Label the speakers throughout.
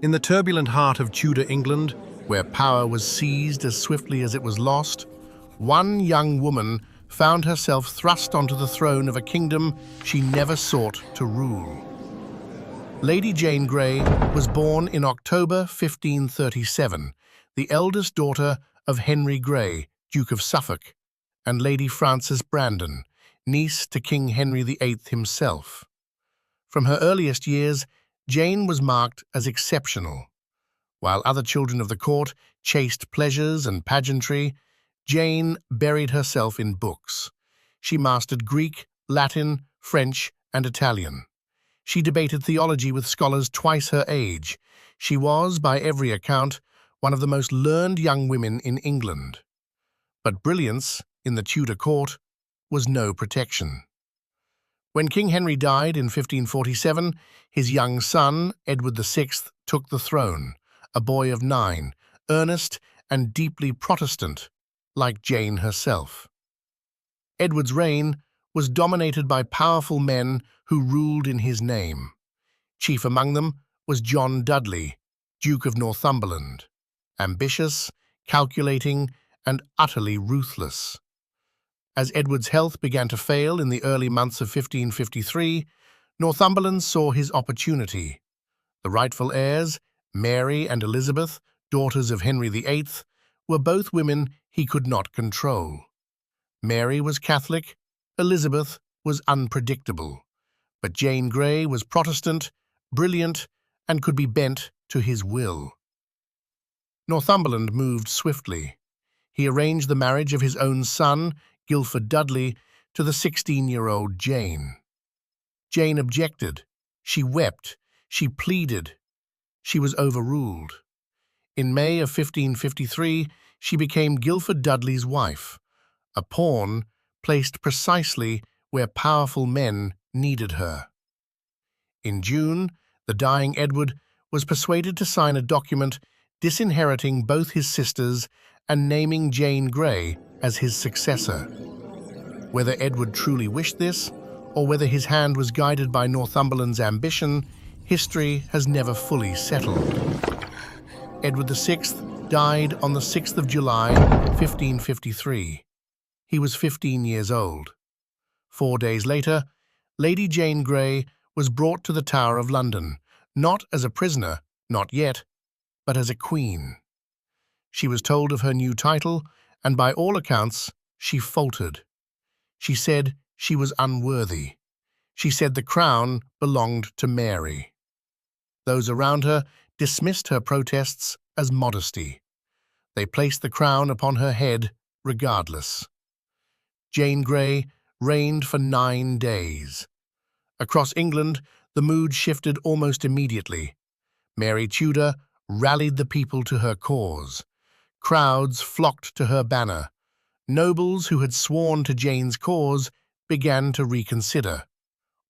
Speaker 1: In the turbulent heart of Tudor England, where power was seized as swiftly as it was lost, one young woman found herself thrust onto the throne of a kingdom she never sought to rule. Lady Jane Grey was born in October 1537, the eldest daughter of Henry Grey, Duke of Suffolk, and Lady Frances Brandon, niece to King Henry VIII himself. From her earliest years, Jane was marked as exceptional. While other children of the court chased pleasures and pageantry, Jane buried herself in books. She mastered Greek, Latin, French, and Italian. She debated theology with scholars twice her age. She was, by every account, one of the most learned young women in England. But brilliance, in the Tudor court, was no protection. When King Henry died in 1547, his young son, Edward VI, took the throne, a boy of 9, earnest and deeply Protestant, like Jane herself. Edward's reign was dominated by powerful men who ruled in his name. Chief among them was John Dudley, Duke of Northumberland, ambitious, calculating, and utterly ruthless. As Edward's health began to fail in the early months of 1553, Northumberland saw his opportunity. The rightful heirs, Mary and Elizabeth, daughters of Henry VIII, were both women he could not control. Mary was Catholic, Elizabeth was unpredictable, but Jane Grey was Protestant, brilliant, and could be bent to his will. Northumberland moved swiftly. He arranged the marriage of his own son, Guilford Dudley, to the 16-year-old Jane. Jane objected. She wept. She pleaded. She was overruled. In May of 1553, she became Guilford Dudley's wife, a pawn placed precisely where powerful men needed her. In June, the dying Edward was persuaded to sign a document disinheriting both his sisters and naming Jane Grey as his successor. Whether Edward truly wished this, or whether his hand was guided by Northumberland's ambition, history has never fully settled. Edward VI died on the 6th of July, 1553. He was 15 years old. 4 days later, Lady Jane Grey was brought to the Tower of London, not as a prisoner, not yet, but as a queen. She was told of her new title, and by all accounts, she faltered. She said she was unworthy. She said the crown belonged to Mary. Those around her dismissed her protests as modesty. They placed the crown upon her head regardless. Jane Grey reigned for 9 days. Across England, the mood shifted almost immediately. Mary Tudor rallied the people to her cause. Crowds flocked to her banner. Nobles who had sworn to Jane's cause began to reconsider,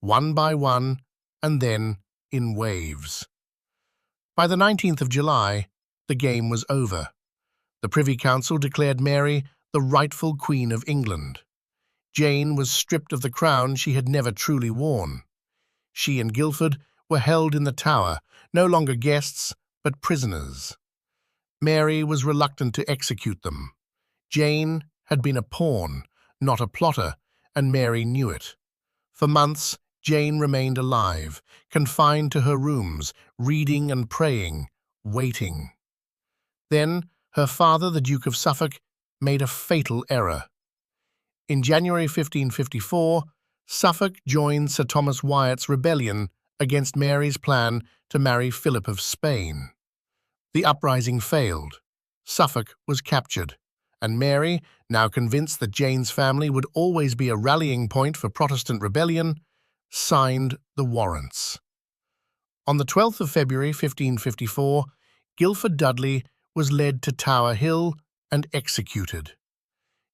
Speaker 1: one by one, and then in waves. By the 19th of July, the game was over. The Privy Council declared Mary the rightful Queen of England. Jane was stripped of the crown she had never truly worn. She and Guilford were held in the Tower, no longer guests, but prisoners. Mary was reluctant to execute them. Jane had been a pawn, not a plotter, and Mary knew it. For months, Jane remained alive, confined to her rooms, reading and praying, waiting. Then, her father, the Duke of Suffolk, made a fatal error. In January 1554, Suffolk joined Sir Thomas Wyatt's rebellion against Mary's plan to marry Philip of Spain. The uprising failed. Suffolk was captured, and Mary, now convinced that Jane's family would always be a rallying point for Protestant rebellion, signed the warrants. On the 12th of February 1554, Guilford Dudley was led to Tower Hill and executed.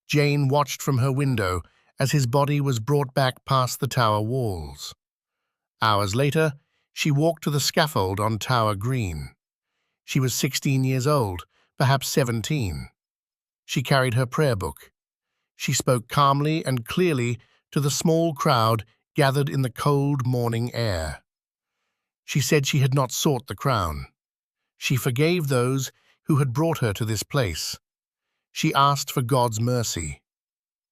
Speaker 1: Jane watched from her window as his body was brought back past the Tower walls. Hours later, she walked to the scaffold on Tower Green. She was 16 years old, perhaps 17. She carried her prayer book. She spoke calmly and clearly to the small crowd gathered in the cold morning air. She said she had not sought the crown. She forgave those who had brought her to this place. She asked for God's mercy.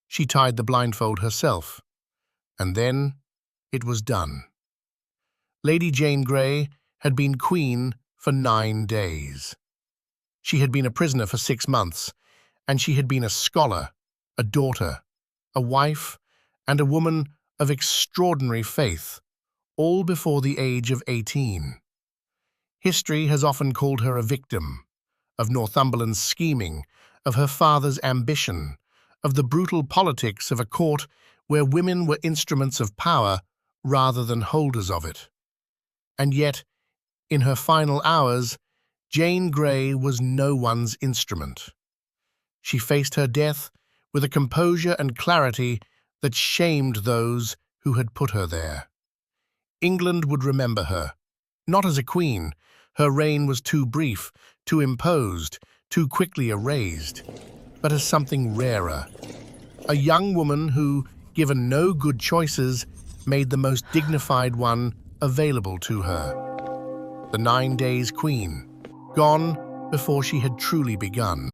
Speaker 1: She tied the blindfold herself. And then it was done. Lady Jane Grey had been queen for 9 days. She had been a prisoner for 6 months, and she had been a scholar, a daughter, a wife, and a woman of extraordinary faith, all before the age of 18. History has often called her a victim of Northumberland's scheming, of her father's ambition, of the brutal politics of a court where women were instruments of power rather than holders of it. And yet, in her final hours, Jane Grey was no one's instrument. She faced her death with a composure and clarity that shamed those who had put her there. England would remember her, not as a queen. Her reign was too brief, too imposed, too quickly erased, but as something rarer. A young woman who, given no good choices, made the most dignified one available to her. The 9 days queen, gone before she had truly begun.